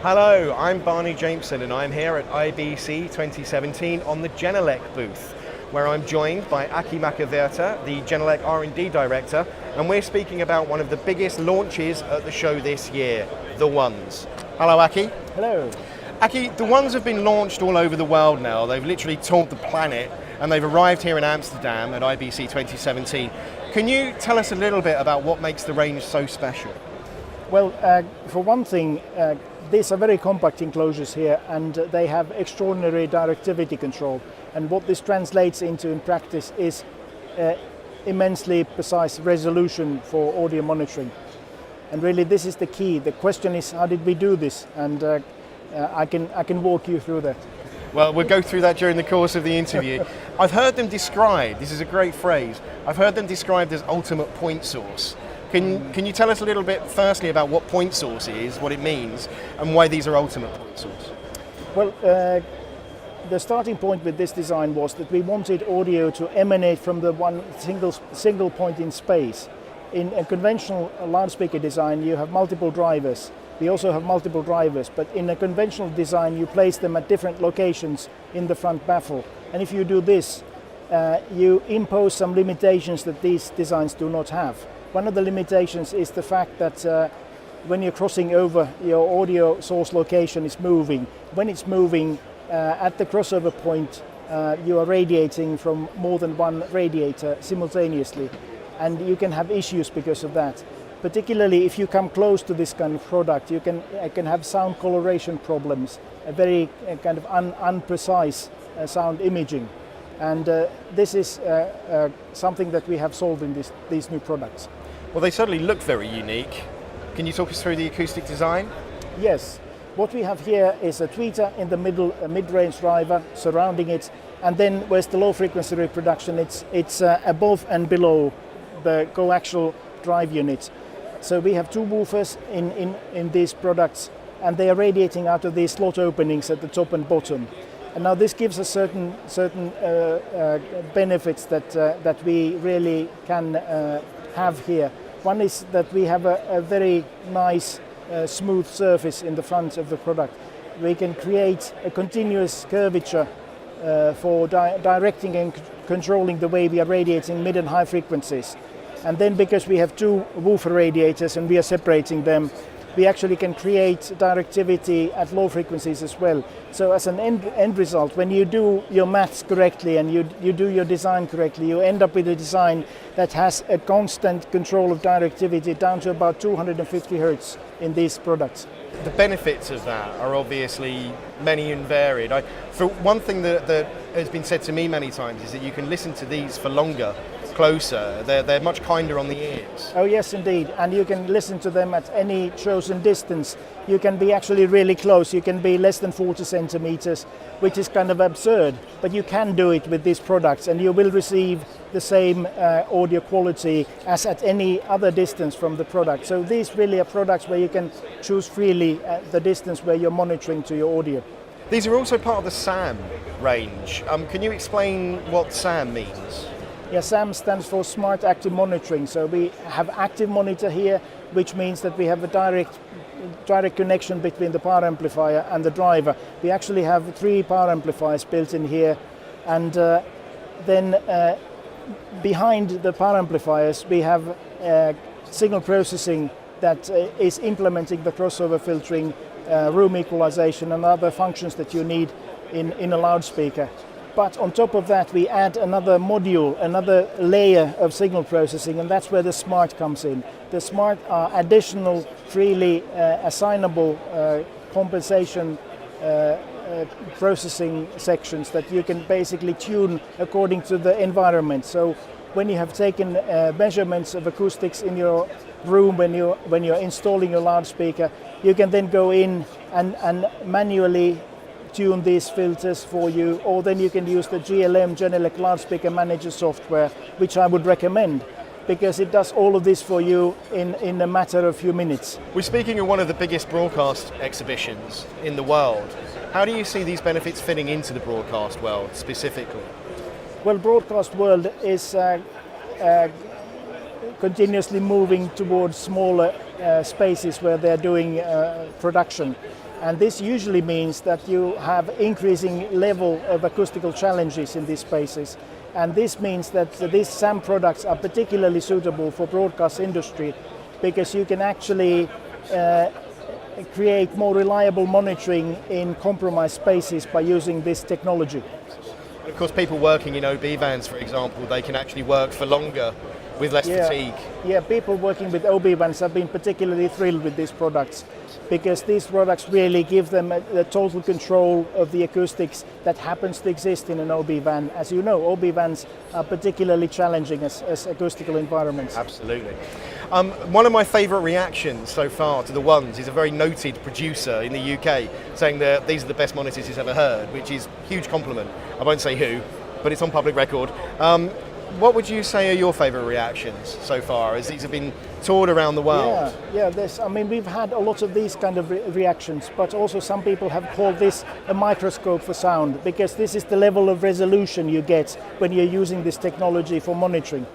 Hello, I'm Barney Jameson and I'm here at IBC 2017 on the Genelec booth, where I'm joined by Aki Mäkivirta, the Genelec R&D Director, and we're speaking about one of the biggest launches at the show this year, the Ones. Hello, Aki. Hello. Aki, the Ones have been launched all over the world now. They've literally toured the planet and they've arrived here in Amsterdam at IBC 2017. Can you tell us a little bit about what makes the range so special? Well, for one thing, these are very compact enclosures here, and they have extraordinary directivity control. And what this translates into in practice is immensely precise resolution for audio monitoring. And really, this is the key. The question is, how did we do this? And I can walk you through that. Well, we'll go through that during the course of the interview. I've heard them described, this is a great phrase, I've heard them described as ultimate point source. Can you tell us a little bit firstly about what point source is, what it means, and why these are ultimate point source? Well, the starting point with this design was that we wanted audio to emanate from the one single point in space. In a conventional loudspeaker design, you have multiple drivers. We also have multiple drivers, but in a conventional design, you place them at different locations in the front baffle. And if you do this, you impose some limitations that these designs do not have. One of the limitations is the fact that when you're crossing over, your audio source location is moving. When it's moving at the crossover point, you are radiating from more than one radiator simultaneously, and you can have issues because of that. Particularly if you come close to this kind of product, you can have sound coloration problems, a very kind of unprecise sound imaging. And this is something that we have solved in these new products. Well, they certainly look very unique. Can you talk us through the acoustic design? Yes. What we have here is a tweeter in the middle, a mid-range driver surrounding it, and then where's the low-frequency reproduction, it's above and below the coaxial drive unit. So we have two woofers in these products, and they are radiating out of these slot openings at the top and bottom. And now this gives us certain benefits that we really can have here. One is that we have a very nice smooth surface in the front of the product. We can create a continuous curvature for directing and controlling the way we are radiating mid and high frequencies. And then because we have two woofer radiators and we are separating them, we actually can create directivity at low frequencies as well. So as an end result, when you do your maths correctly and you do your design correctly, you end up with a design that has a constant control of directivity down to about 250 Hertz in these products. The benefits of that are obviously many and varied. For one thing that has been said to me many times is that you can listen to these for longer, closer. They're much kinder on the ears. Oh yes, indeed. And you can listen to them at any chosen distance. You can be actually really close. You can be less than 40 centimeters, which is kind of absurd. But you can do it with these products, and you will receive the same audio quality as at any other distance from the product. So these really are products where you can choose freely the distance where you're monitoring to your audio. These are also part of the SAM range. Can you explain what SAM means? Yeah, SAM stands for Smart Active Monitoring. So we have active monitor here, which means that we have a direct connection between the power amplifier and the driver. We actually have 3 power amplifiers built in here, and then behind the power amplifiers we have signal processing that is implementing the crossover filtering, room equalization and other functions that you need in a loudspeaker. But on top of that, we add another module, another layer of signal processing, and that's where the Smart comes in. The Smart are additional, freely assignable compensation processing sections that you can basically tune according to the environment. So when you have taken measurements of acoustics in your room, when you're installing your loudspeaker, you can then go in and manually tune these filters for you, or then you can use the GLM, Genelec Loudspeaker Manager software, which I would recommend, because it does all of this for you in a matter of a few minutes. We're speaking of one of the biggest broadcast exhibitions in the world. How do you see these benefits fitting into the broadcast world specifically? Well, broadcast world is continuously moving towards smaller spaces where they're doing production. And this usually means that you have increasing level of acoustical challenges in these spaces. And this means that these SAM products are particularly suitable for broadcast industry because you can actually create more reliable monitoring in compromised spaces by using this technology. Of course, people working in OB vans, for example, they can actually work for longer with less fatigue. Yeah, people working with OB vans have been particularly thrilled with these products because these products really give them the total control of the acoustics that happens to exist in an OB van. As you know, OB vans are particularly challenging as acoustical environments. Absolutely. One of my favourite reactions so far to the ones is a very noted producer in the UK saying that these are the best monitors he's ever heard, which is a huge compliment. I won't say who, but it's on public record. What would you say are your favourite reactions so far, as these have been toured around the world? We've had a lot of these kind of reactions, but also some people have called this a microscope for sound, because this is the level of resolution you get when you're using this technology for monitoring.